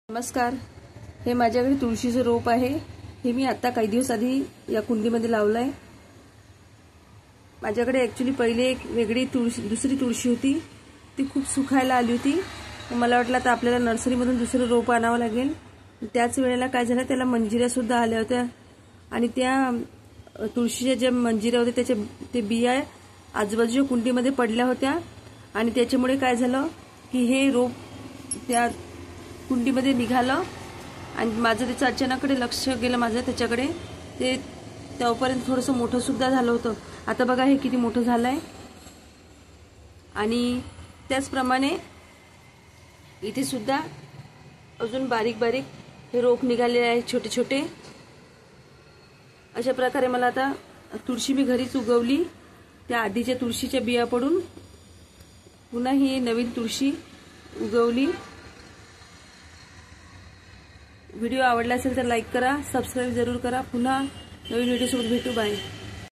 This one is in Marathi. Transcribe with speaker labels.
Speaker 1: नमस्कार. हे माझ्याकडे तुळशीचं रोप आहे. हे मी आता काही दिवस आधी या कुंडीमध्ये लावलं आहे. माझ्याकडे ॲक्च्युली पहिले एक वेगळी दुसरी तुळशी होती, ती खूप सुखायला आली होती. मला वाटलं आता आपल्याला नर्सरीमधून दुसरं रोप आणावं लागेल. त्याच वेळेला काय झालं, त्याला मंजिऱ्यासुद्धा आल्या होत्या आणि त्या तुळशीच्या ज्या मंजिऱ्या होत्या त्याच्या ते बिया आजूबाजूच्या कुंडीमध्ये पडल्या होत्या आणि त्याच्यामुळे काय झालं की हे रोप त्या कुंडीमध्ये निघालं आणि माझं त्याचं अचानककडे लक्ष गेलं माझं त्याच्याकडे. ते तेव्हापर्यंत थोडंसं मोठं सुद्धा झालं होतं. आता बघा हे किती मोठं झालं आहे. आणि त्याचप्रमाणे इथे सुद्धा अजून बारीक बारीक हे रोप निघालेले आहे, छोटे छोटे. अशा प्रकारे मला आता तुळशी मी घरीच उगवली, त्या आधीच्या तुळशीच्या बिया पडून पुन्हा ही नवीन तुळशी उगवली. व्हिडिओ आवडला असेल तर लाईक करा, सबस्क्राईब जरूर करा. पुन्हा नवीन व्हिडिओसोबत भेटू. बाय.